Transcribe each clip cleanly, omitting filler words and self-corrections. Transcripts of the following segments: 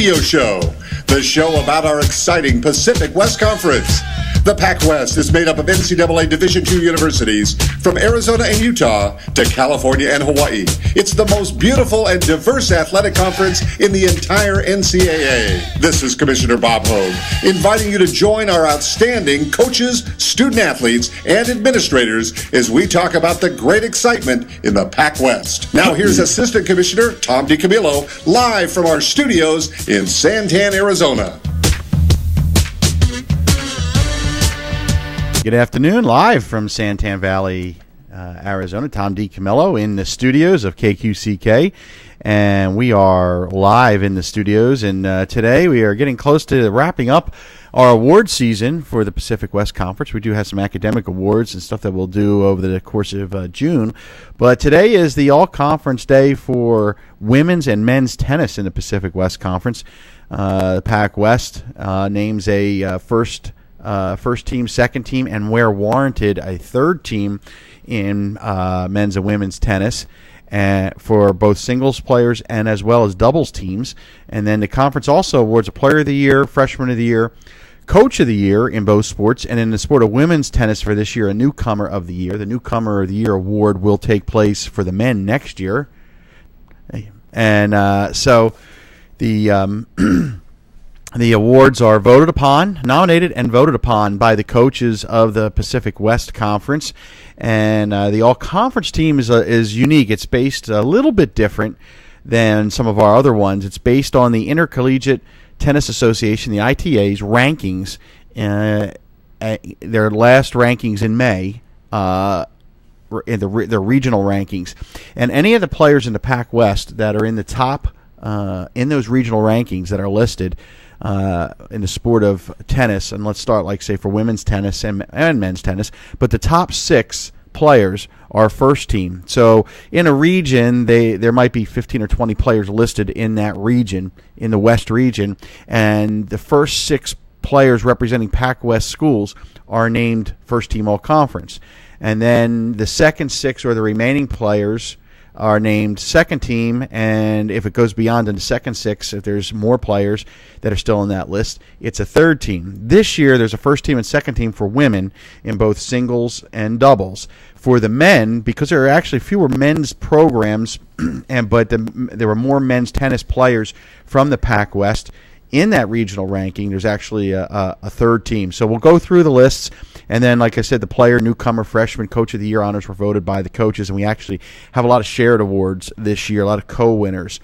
Radio Show, the show about our exciting Pacific West Conference. The Pac-West is made up of NCAA Division II universities from Arizona and Utah to California and Hawaii. It's the most beautiful and diverse athletic conference in the entire NCAA. This is Commissioner Bob Hogue, inviting you to join our outstanding coaches, student-athletes, and administrators as we talk about the great excitement in the Pac-West. Now here's Assistant Commissioner Tom DiCamillo, live from our studios in Santan, Arizona. Good afternoon, live from Santan Valley, Arizona. Tom DiCamillo in the studios of KQCK, and we are live in the studios. And today we are getting close to wrapping up our award season for the Pacific West Conference. We do have some academic awards and stuff that we'll do over the course of June. But today is the all-conference day for women's and men's tennis in the Pacific West Conference. The Pac West names a first team, second team, and where warranted, a third team in men's and women's tennis for both singles players and as well as doubles teams. And then the conference also awards a Player of the Year, Freshman of the Year, Coach of the Year in both sports. And in the sport of women's tennis for this year, a Newcomer of the Year. The Newcomer of the Year award will take place for the men next year. And so the... The awards are nominated and voted upon by the coaches of the Pacific West Conference, and the all-conference team is unique. It's based a little bit different than some of our other ones. It's based on the Intercollegiate Tennis Association, the ITA's rankings, their last rankings in May, in their regional rankings, and any of the players in the Pac West that are in the top in those regional rankings that are listed. In the sport of tennis, and let's start, like, say, for women's tennis and men's tennis, but the top 6 players are first team. So in a region, there might be 15 or 20 players listed in that region, in the West region, and the first 6 players representing Pac West schools are named first team all-conference. And then the second 6 or the remaining players are named second team, and if it goes beyond in the second 6, if there's more players that are still in that list, it's a third team. This year, there's a first team and second team for women in both singles and doubles. For the men, because there are actually fewer men's programs, but there were more men's tennis players from the Pac West in that regional ranking, there's actually a third team. So we'll go through the lists. And then, like I said, the player, newcomer, freshman, coach of the year honors were voted by the coaches, and we actually have a lot of shared awards this year, a lot of co-winners.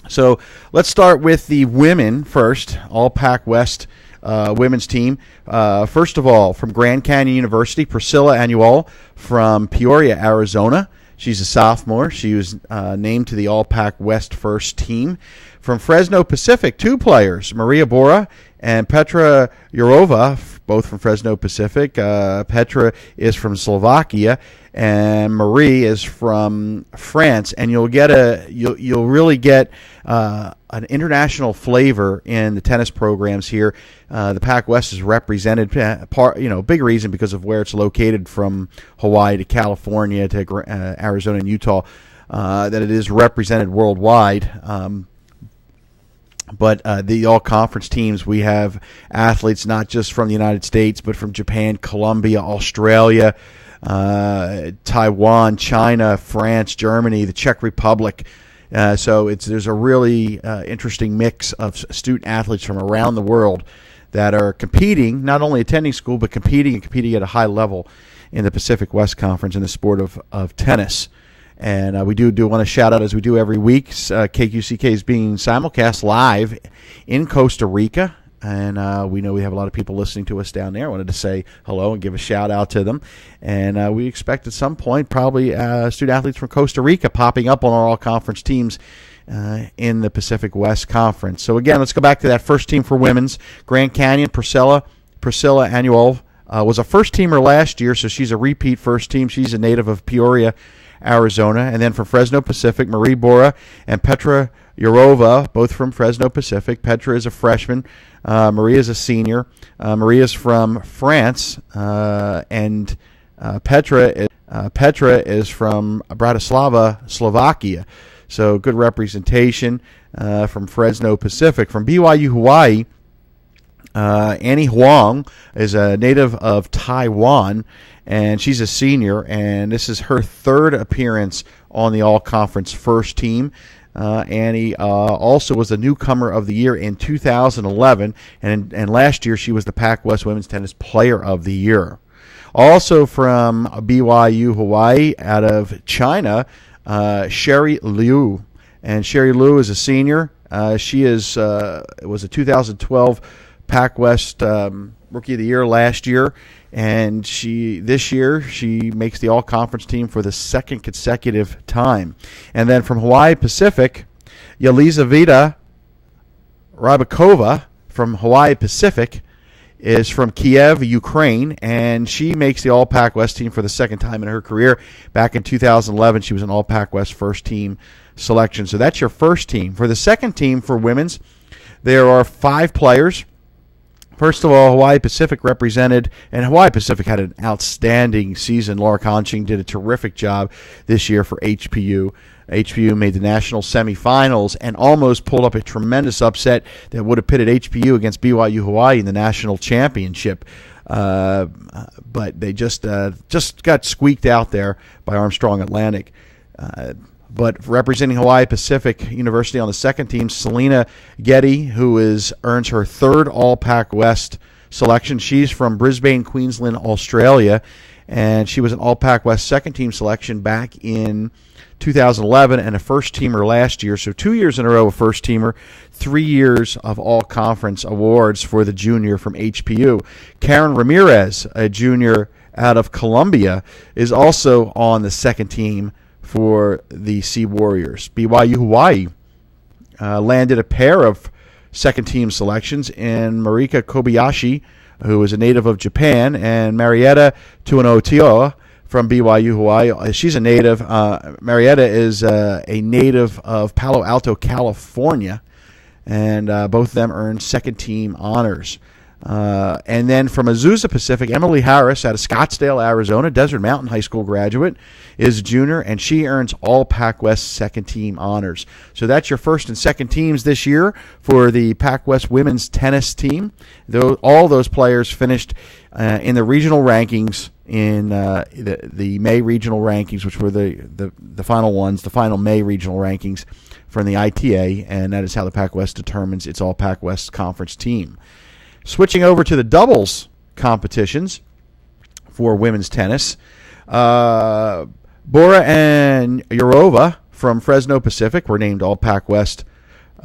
So let's start with the women first, all Pac West women's team. First of all, from Grand Canyon University, Priscilla Annual from Peoria, Arizona. She's a sophomore. She was named to the All Pac West first team. From Fresno Pacific, 2 players, Maria Bora and Petra Jourova, both from Fresno Pacific. Petra is from Slovakia, and Marie is from France. And you'll really get an international flavor in the tennis programs here. The Pac West is represented, big reason because of where it's located, from Hawaii to California to Arizona and Utah, that it is represented worldwide. But the all-conference teams, we have athletes not just from the United States, but from Japan, Colombia, Australia, Taiwan, China, France, Germany, the Czech Republic. So there's a really interesting mix of student athletes from around the world that are competing, not only attending school, but competing at a high level in the Pacific West Conference in the sport of tennis. And we do want to shout out, as we do every week, KQCK is being simulcast live in Costa Rica. And we know we have a lot of people listening to us down there. I wanted to say hello and give a shout out to them. And we expect at some point probably student athletes from Costa Rica popping up on our all-conference teams in the Pacific West Conference. So again, let's go back to that first team for women's. Grand Canyon, Priscilla Annual was a first-teamer last year, so she's a repeat first team. She's a native of Peoria, Arizona. And then from Fresno Pacific, Marie Bora and Petra Jourova, both from Fresno Pacific. Petra is a freshman. Maria is a senior. Maria is from France, and Petra is from Bratislava, Slovakia. So good representation from Fresno Pacific. From BYU Hawaii, Annie Huang is a native of Taiwan, and she's a senior, and this is her third appearance on the all-conference first team. Annie also was the newcomer of the year in 2011, and last year she was the Pac-West Women's Tennis Player of the Year. Also from BYU Hawaii, out of China, Sherry Liu. And Sherry Liu is a senior. She was a 2012 Pac-West Rookie of the Year last year, and this year she makes the all-conference team for the second consecutive time. And then from Hawaii Pacific, Yelizaveta Rybakova from Hawaii Pacific is from Kiev, Ukraine, and she makes the All-Pac-West team for the second time in her career. Back in 2011, she was an All-Pac-West first-team selection. So that's your first team. For the second team for women's, there are 5 players. First of all, Hawaii Pacific represented, and Hawaii Pacific had an outstanding season. Laura Conching did a terrific job this year for HPU. HPU made the national semifinals and almost pulled up a tremendous upset that would have pitted HPU against BYU Hawaii in the national championship. But they just got squeaked out there by Armstrong Atlantic. But representing Hawaii Pacific University on the second team, Selena Getty, who earns her third All-Pac-West selection. She's from Brisbane, Queensland, Australia, and she was an All-Pac-West second-team selection back in 2011 and a first-teamer last year. So 2 years in a row a first-teamer, 3 years of all-conference awards for the junior from HPU. Karen Ramirez, a junior out of Colombia, is also on the second team for the Sea Warriors. BYU Hawaii landed a pair of second-team selections in Marika Kobayashi, who is a native of Japan, and Marietta Tuanotioa from BYU Hawaii. She's a native. Marietta is a native of Palo Alto, California, and both of them earned second-team honors. And then from Azusa Pacific, Emily Harris out of Scottsdale, Arizona, Desert Mountain High School graduate, is a junior, and she earns all Pac-West second-team honors. So that's your first and second teams this year for the Pac-West women's tennis team. All those players finished in the regional rankings, in the May regional rankings, which were the final ones, the final May regional rankings from the ITA, and that is how the Pac-West determines its all Pac-West conference team. Switching over to the doubles competitions for women's tennis, Bora and Yurova from Fresno Pacific were named All Pac-West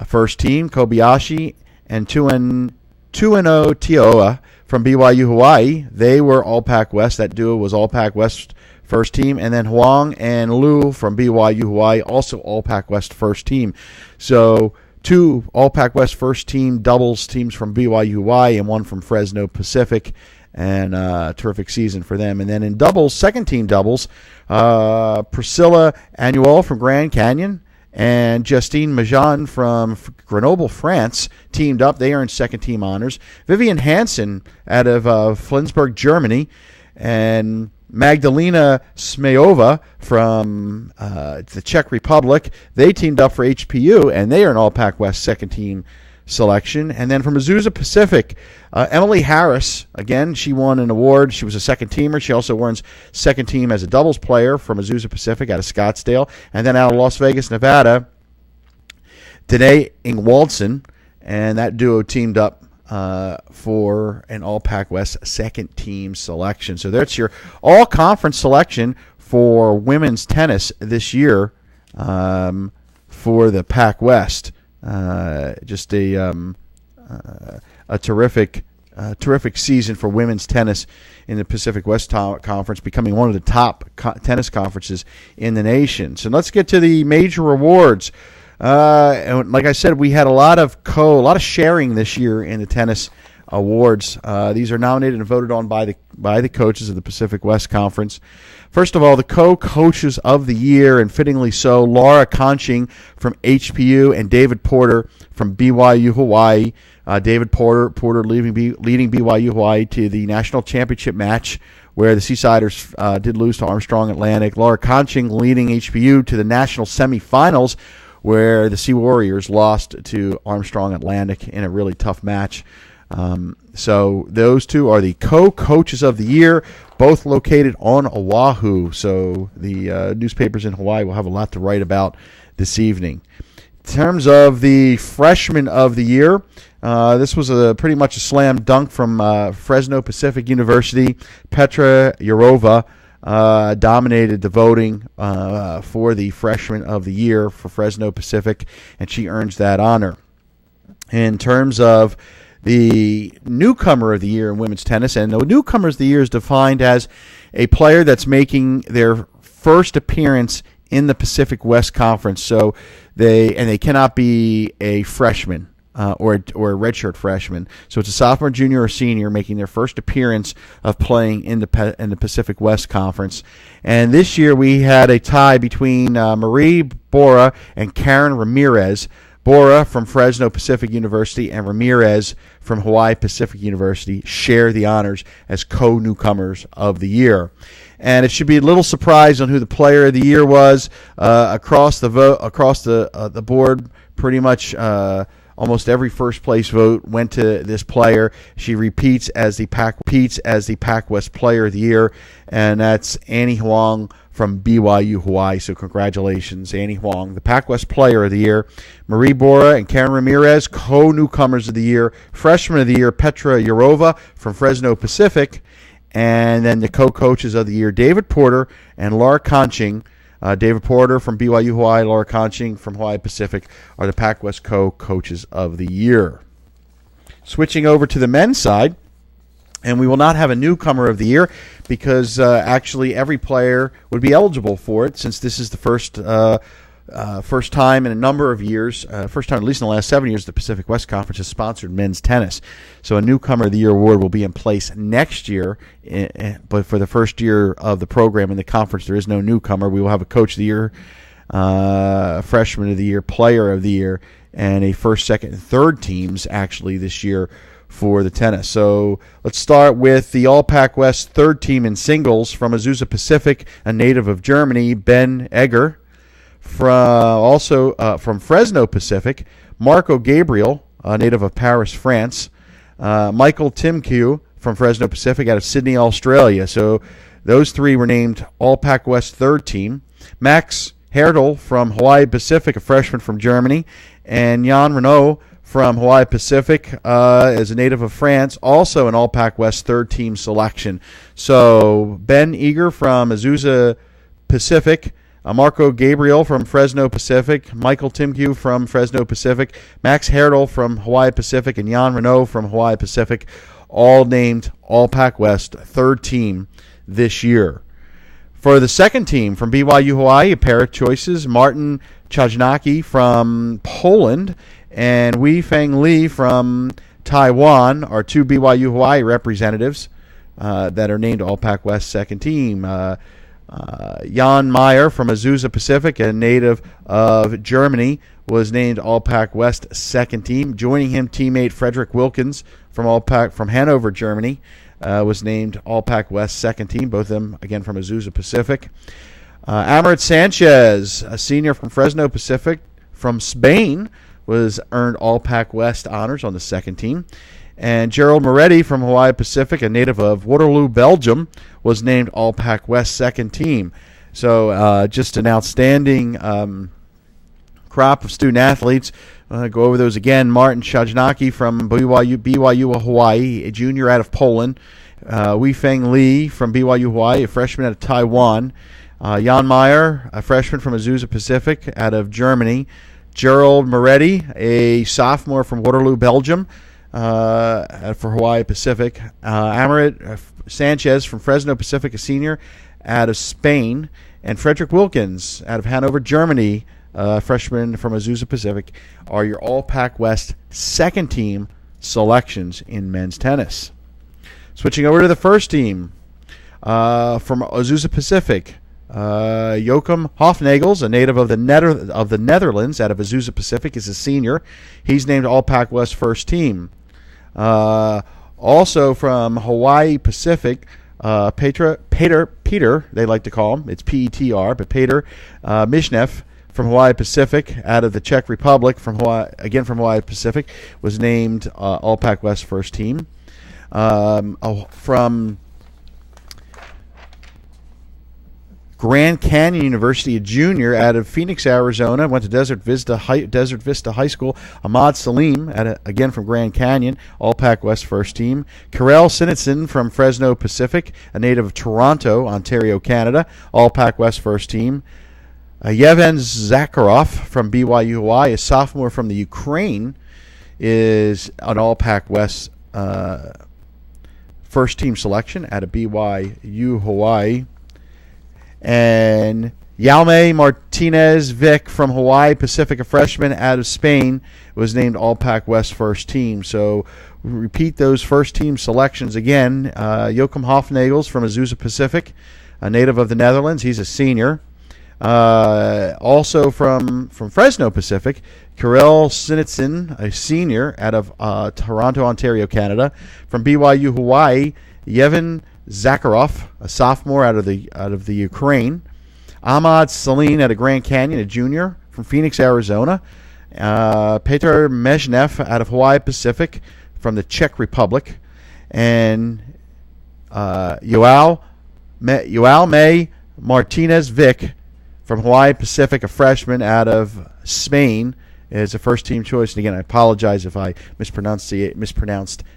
first team. Kobayashi and Tuano Tioa from BYU Hawaii, they were All Pac-West. That duo was All Pac-West first team. And then Huang and Liu from BYU Hawaii, also All Pac-West first team. So 2 All Pac-West first team doubles teams from BYU Hawaii and 1 from Fresno Pacific, and terrific season for them. And then in doubles, second team doubles, Priscilla Annual from Grand Canyon and Justine Majan from Grenoble, France, teamed up. They earned second team honors. Vivian Hansen out of Flensburg, Germany, and Magdalena Smejova from the Czech Republic. They teamed up for HPU, and they are an All Pac-West second-team selection. And then from Azusa Pacific, Emily Harris, again, she won an award. She was a second-teamer. She also earns second team as a doubles player from Azusa Pacific out of Scottsdale. And then out of Las Vegas, Nevada, Danae Ingwaldson, and that duo teamed up for an All Pac-West second team selection. So that's your all conference selection for women's tennis this year for the Pac-West. Just a terrific season for women's tennis in the Pacific West Conference, becoming one of the top tennis conferences in the nation. So let's get to the major awards. And like I said, we had a lot of sharing this year in the tennis awards. These are nominated and voted on by the coaches of the Pacific West Conference. First of all, the co-coaches of the year, and fittingly so, Laura Conching from HPU and David Porter from BYU Hawaii. David Porter leading BYU Hawaii to the national championship match where the Seasiders did lose to Armstrong Atlantic. Laura Conching leading HBU to the national semifinals, where the Sea Warriors lost to Armstrong Atlantic in a really tough match. So those two are the co-coaches of the year, both located on Oahu. So the newspapers in Hawaii will have a lot to write about this evening. In terms of the freshman of the year, this was pretty much a slam dunk from Fresno Pacific University. Petra Yurova dominated the voting for the freshman of the year for Fresno Pacific, and she earns that honor. In terms of the newcomer of the year in women's tennis, and the newcomer of the year is defined as a player that's making their first appearance in the Pacific West Conference. So they cannot be a freshman or a redshirt freshman. So it's a sophomore, junior, or senior making their first appearance of playing in the Pacific West Conference. And this year we had a tie between Marie Bora and Karen Ramirez. Bora from Fresno Pacific University and Ramirez from Hawaii Pacific University share the honors as co-newcomers of the year. And it should be a little surprise on who the player of the year was. Across the board, pretty much almost every first place vote went to this player. She repeats as the Pac West Player of the Year, and that's Annie Huang from BYU Hawaii. So congratulations, Annie Huang, the Pac West Player of the Year. Marie Bora and Karen Ramirez, co-newcomers of the year. Freshman of the year, Petra Yurova from Fresno Pacific. And then the co-coaches of the year, David Porter and Laura Conching. David Porter from BYU Hawaii, Laura Conching from Hawaii Pacific are the Pac West co-coaches of the year. Switching over to the men's side, and we will not have a newcomer of the year because actually every player would be eligible for it, since this is the first time in a number of years, first time at least in the last 7 years, the Pacific West Conference has sponsored men's tennis. So a newcomer of the year award will be in place next year, but for the first year of the program in the conference, there is no newcomer. We will have a coach of the year, freshman of the year, player of the year, and a first, second, and third teams actually this year for the tennis. So let's start with the All-Pac West third team in singles from Azusa Pacific, a native of Germany, Ben Egger. From Fresno Pacific, Marco Gabriel, a native of Paris, France. Michael Timkew from Fresno Pacific out of Sydney, Australia. So those three were named All-Pac West third team. Max Herdel from Hawaii Pacific, a freshman from Germany. And Jan Renault from Hawaii Pacific is a native of France, also an All-Pac West third team selection. So Ben Eager from Azusa Pacific, Marco Gabriel from Fresno Pacific, Michael Timkew from Fresno Pacific, Max Herdel from Hawaii Pacific, and Jan Renault from Hawaii Pacific, all named All-Pac West third team this year. For the second team from BYU Hawaii, a pair of choices, Martin Chajnacki from Poland and Wei Feng Li from Taiwan are two BYU Hawaii representatives that are named All-Pac West second team. Jan Meyer from Azusa Pacific, a native of Germany, was named All-Pac West second team. Joining him, teammate Frederick Wilkins from Hanover, Germany, was named All-Pac West second team. Both of them, again, from Azusa Pacific. Amarit Sanchez, a senior from Fresno Pacific, from Spain, was earned All-Pac West honors on the second team. And Gerald Moretti from Hawaii Pacific, a native of Waterloo, Belgium, was named All-Pac West second team. So just an outstanding crop of student athletes. Go over those again. Martin Chajnacki from BYU Hawaii, a junior out of Poland. Wei Feng Li from BYU Hawaii, a freshman out of Taiwan. Jan Meyer, a freshman from Azusa Pacific out of Germany. Gerald Moretti, a sophomore from Waterloo, Belgium, for Hawaii Pacific. Amarit Sanchez from Fresno Pacific, a senior out of Spain. And Frederick Wilkins out of Hanover, Germany, freshman from Azusa Pacific, are your All-Pac West second team selections in men's tennis. Switching over to the first team from Azusa Pacific, Joachim Hofnagels, a native of the Netherlands out of Azusa Pacific, is a senior. He's named All-Pac West first team. Also from Hawaii Pacific, Peter, they like to call him. It's Peter, but Peter Mishnev from Hawaii Pacific, out of the Czech Republic, from Hawaii Pacific, was named All-Pac West first team. From Grand Canyon University, a junior out of Phoenix, Arizona, went to Desert Vista High School. Ahmad Salim, again from Grand Canyon, All-Pac West first team. Karel Sinitson from Fresno Pacific, a native of Toronto, Ontario, Canada, All-Pac West first team. Yevhen Zakharov from BYU Hawaii, a sophomore from the Ukraine, is an All-Pac West first team selection out of BYU Hawaii. And Jaume Martinez Vic from Hawaii Pacific, a freshman out of Spain, was named All-Pac West first team. So repeat those first team selections again. Joachim Hofnagels from Azusa Pacific, a native of the Netherlands. He's a senior. Also from Fresno Pacific, Karel Sinitson, a senior out of Toronto, Ontario, Canada. From BYU Hawaii, Yevhen Zakharov, a sophomore out of the Ukraine. Ahmad Salim out of Grand Canyon, a junior from Phoenix, Arizona. Peter Mezhnev out of Hawaii Pacific from the Czech Republic. And Yoel May Martinez Vic from Hawaii Pacific, a freshman out of Spain, is a first-team choice. And again, I apologize if I mispronounced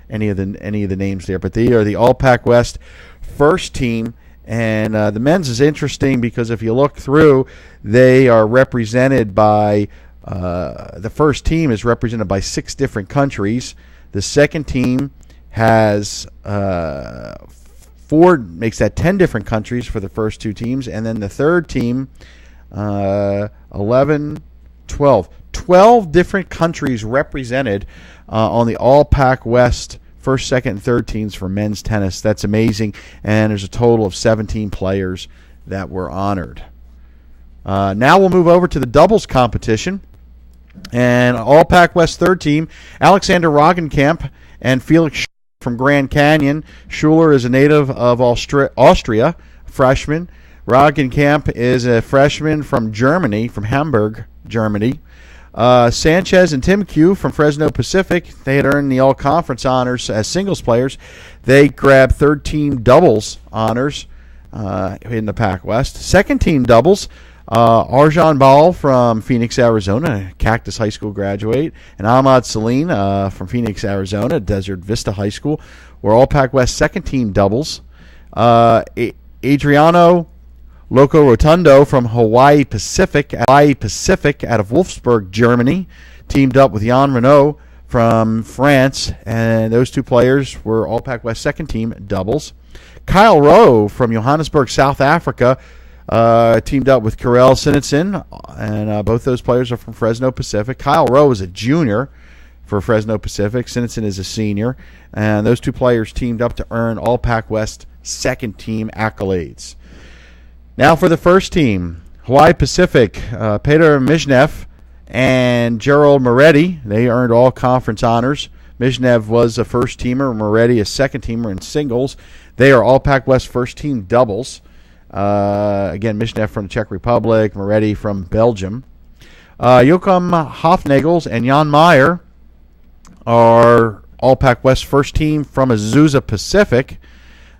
any of the names there. But they are the All-Pac West first team. And the men's is interesting because if you look through, they are represented by the first team is represented by 6 different countries. The second team has 4, makes that 10 different countries for the first 2 teams. And then the third team, 11, 12. 12 different countries represented on the All-Pac West first, second, and third teams for men's tennis. That's amazing. And there's a total of 17 players that were honored. Now we'll move over to the doubles competition. And All-Pac West third team, Alexander Roggenkamp and Felix from Grand Canyon. Schuler is a native of Austria, freshman. Roggenkamp is a freshman from Germany, from Hamburg, Germany. Sanchez and Tim Q from Fresno Pacific, they had earned the all-conference honors as singles players. They grabbed third-team doubles honors in the Pac West. Second-team doubles, Arjan Ball from Phoenix, Arizona, Cactus High School graduate, and Ahmad Salim from Phoenix, Arizona, Desert Vista High School, were All-Pac West second-team doubles. Adriano Loco Rotundo from Hawaii Pacific out of Wolfsburg, Germany, teamed up with Jan Renault from France, and those 2 players were All-Pac West second-team doubles. Kyle Rowe from Johannesburg, South Africa, teamed up with Karel Sinitson, and both those players are from Fresno Pacific. Kyle Rowe is a junior for Fresno Pacific. Sinitson is a senior, and those 2 players teamed up to earn All-Pac West second-team accolades. Now for the first team, Hawaii Pacific, Peter Mizhnev and Gerald Moretti. They earned all conference honors. Mizhnev was a first-teamer, Moretti a second-teamer in singles. They are All-Pac West first-team doubles. Again, Mizhnev from the Czech Republic, Moretti from Belgium. Joachim Hofnagels and Jan Meyer are All-Pac West first team from Azusa Pacific.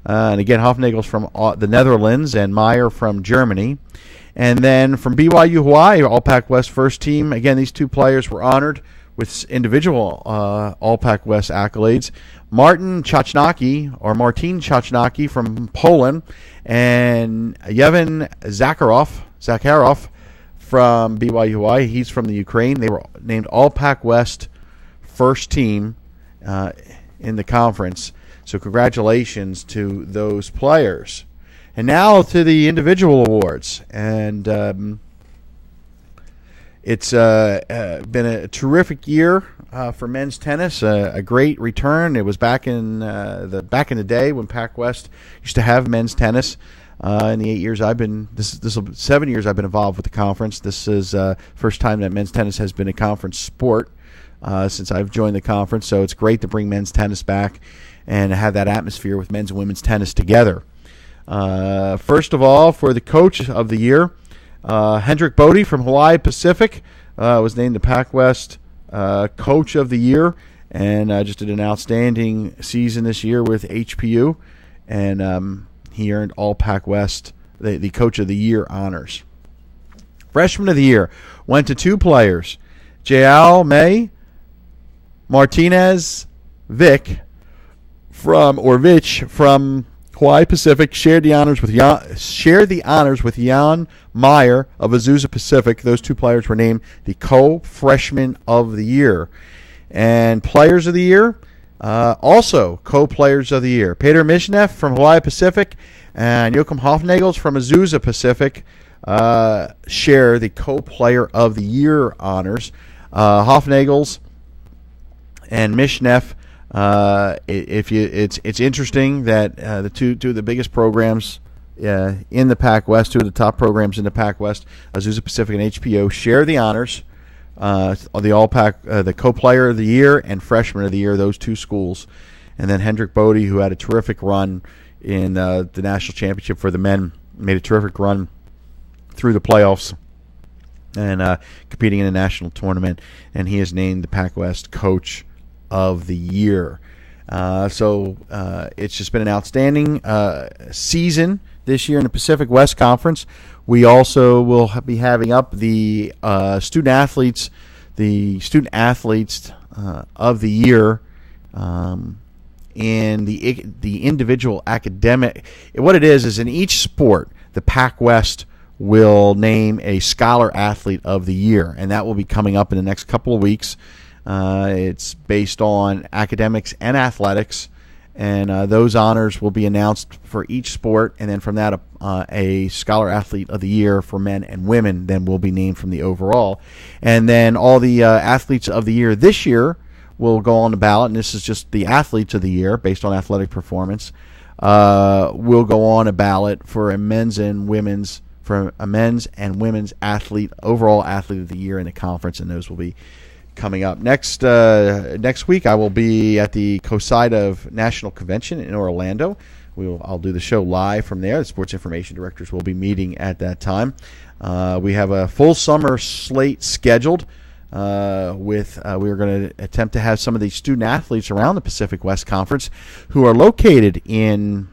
And again, Hofnagels from the Netherlands and Meyer from Germany. And then from BYU Hawaii, All-Pac West first team. Again, these 2 players were honored with individual All-Pac West accolades. Martin Chachnacki from Poland, and Yevhen Zakharov from BYU Hawaii. He's from the Ukraine. They were named All-Pac West first team in the conference. So congratulations to those players. And now to the individual awards. And it's been a terrific year for men's tennis. A great return. It was back in the day when Pac West used to have men's tennis. In the 8 years I've been, this will be 7 years I've been involved with the conference. This is first time that men's tennis has been a conference sport since I've joined the conference. So it's great to bring men's tennis back and have that atmosphere with men's and women's tennis together. First of all, for the Coach of the Year, Hendrik Bodie from Hawaii Pacific was named the Pac West Coach of the Year, and just did an outstanding season this year with HPU, and he earned all Pac West, the Coach of the Year honors. Freshman of the Year went to two players, Jao May Martinez Vic from Hawaii Pacific, shared the honors with Jan Meyer of Azusa Pacific. Those two players were named the Co-Freshman of the Year. And Players of the Year, also Co-Players of the Year, Peter Mishnev from Hawaii Pacific and Joachim Hofnagels from Azusa Pacific share the Co-Player of the Year honors. Hofnagels and Mishnev, it's interesting that the two of the biggest programs in the Pac West, two of the top programs in the Pac West, Azusa Pacific and HPO, share the honors. The Co-Player of the Year and Freshman of the Year, those two schools, and then Hendrik Bodie, who had a terrific run in the national championship for the men, made a terrific run through the playoffs and competing in a national tournament, and he is named the Pac West Coach of the Year. So it's just been an outstanding season this year in the Pacific West Conference. We also will be having up the student athletes of the year, and the individual academic. What it is in each sport, the Pac West will name a scholar athlete of the year, and that will be coming up in the next couple of weeks. It's based on academics and athletics, and those honors will be announced for each sport, and then from that a scholar athlete of the year for men and women then will be named from the overall. And then all the athletes of the year this year will go on the ballot, and this is just the athletes of the year based on athletic performance, will go on a ballot for a men's and women's athlete, overall athlete of the year in the conference, and those will be coming up. Next week, I will be at the COSIDA National Convention in Orlando. I'll do the show live from there. The sports information directors will be meeting at that time. We have a full summer slate scheduled. We're going to attempt to have some of the student athletes around the Pacific West Conference who are located in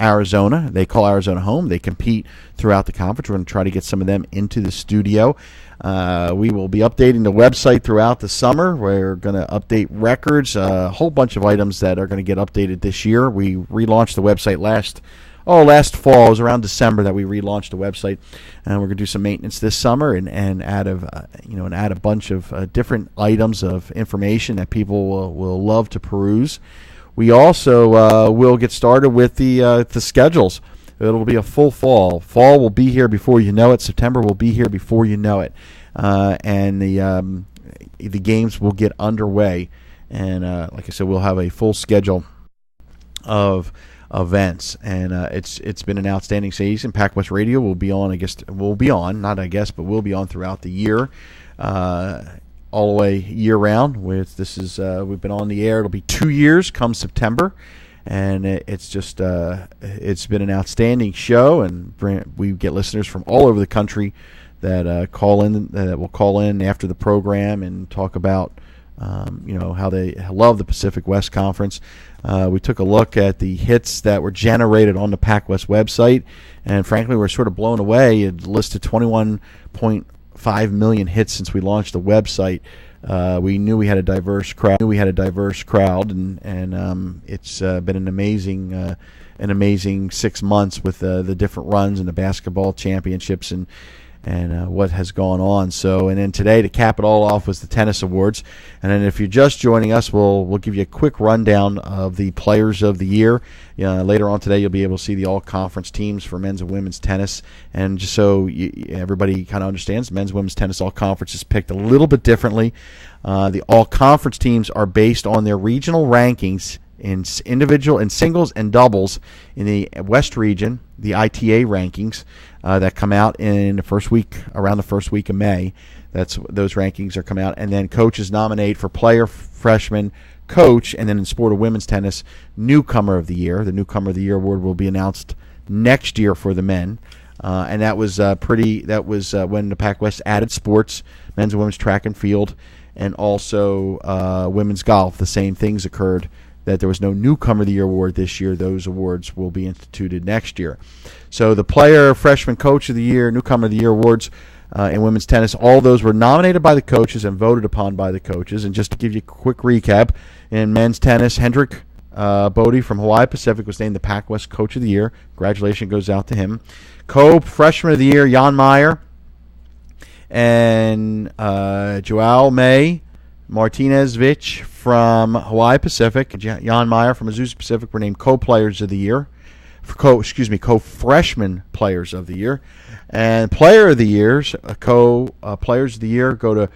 Arizona. They call Arizona home. They compete throughout the conference. We're going to try to get some of them into the studio. We will be updating the website throughout the summer. We're going to update records, a whole bunch of items that are going to get updated this year. We relaunched the website last fall. It was around December that we relaunched the website, and we're going to do some maintenance this summer and add a bunch of different items of information that people will love to peruse. We also will get started with the schedules. It'll be a full fall. Fall will be here before you know it. September will be here before you know it, and the games will get underway. And like I said, we'll have a full schedule of events, and it's been an outstanding season. Pac West Radio will be on. We'll be on throughout the year, all the way year round. We've been on the air. It'll be 2 years come September. And it's been an outstanding show, and we get listeners from all over the country that will call in after the program and talk about how they love the Pacific West Conference. We took a look at the hits that were generated on the Pac West website, and frankly, we're sort of blown away. It listed 21.5 million hits since we launched the website. We knew we had a diverse crowd. And it's been an amazing 6 months with the different runs and the basketball championships and what has gone on. So, and then today to cap it all off was the tennis awards. And then if you're just joining us, we'll give you a quick rundown of the players of the year. Later on today, you'll be able to see the all-conference teams for men's and women's tennis. And just so everybody kind of understands, men's and women's tennis all-conference is picked a little bit differently. The all-conference teams are based on their regional rankings in individual and singles and doubles in the West region, the ITA rankings that come out in the first week, around the first week of May. Those rankings are coming out, and then coaches nominate for player, freshman, coach, and then in sport of women's tennis, newcomer of the year. The newcomer of the year award will be announced next year for the men. And that was when the Pac West added sports, men's and women's track and field, and also women's golf. The same things occurred, that there was no Newcomer of the Year award this year. Those awards will be instituted next year. So the Player, Freshman, Coach of the Year, Newcomer of the Year awards in women's tennis, all those were nominated by the coaches and voted upon by the coaches. And just to give you a quick recap, in men's tennis, Hendrik Bodie from Hawaii Pacific was named the Pac West Coach of the Year. Congratulations goes out to him. Co-Freshman of the Year, Jan Meyer and Joao May Martinez-Vich from Hawaii Pacific. Jan Meyer from Azusa Pacific were named Co-Players of the Year. Co-Freshman Players of the Year. And Player of the Years, Co-Players of the Year go to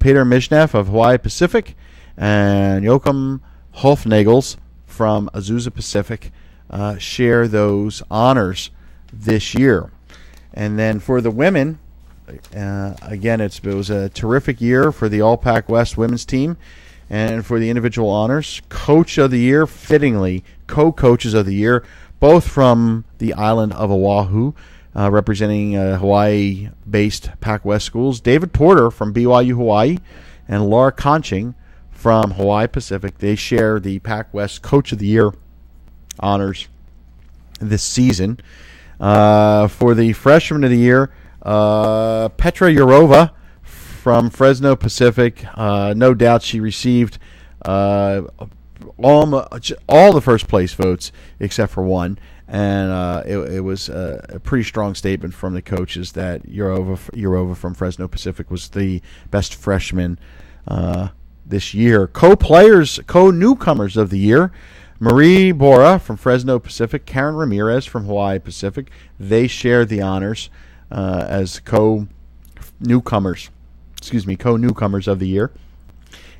Peter Mishnev of Hawaii Pacific and Joachim Hofnagels from Azusa Pacific share those honors this year. And then for the women, again, it was a terrific year for the All-Pac West women's team. And for the individual honors, Coach of the Year, fittingly, Co-Coaches of the Year, both from the island of Oahu, representing Hawaii-based Pac West schools. David Porter from BYU Hawaii and Laura Conching from Hawaii Pacific. They share the Pac West Coach of the Year honors this season. For the Freshman of the Year, Petra Yurova from Fresno Pacific. No doubt she received all the first place votes except for one. And it was a pretty strong statement from the coaches that Yurova from Fresno Pacific was the best freshman this year. Co-newcomers of the year, Marie Bora from Fresno Pacific, Karen Ramirez from Hawaii Pacific. They shared the honors as co-newcomers of the year.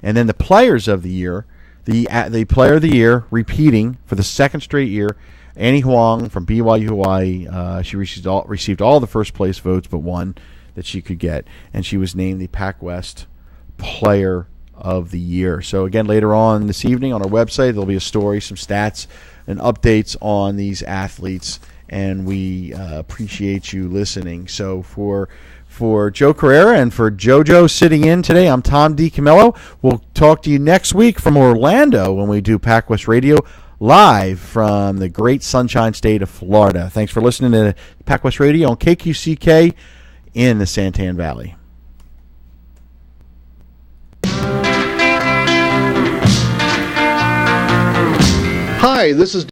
And then the Players of the Year, the Player of the Year, repeating for the second straight year, Annie Huang from BYU Hawaii. She received all the first place votes but one that she could get, and she was named the Pac West Player of the Year. So again, later on this evening on our website, there'll be a story, some stats, and updates on these athletes, and we appreciate you listening. So for Joe Carrera and for JoJo sitting in today, I'm Tom DiCamillo. We'll talk to you next week from Orlando when we do Pac West Radio live from the great Sunshine State of Florida. Thanks for listening to Pac West Radio on KQCK in the Santan Valley. Hi, this is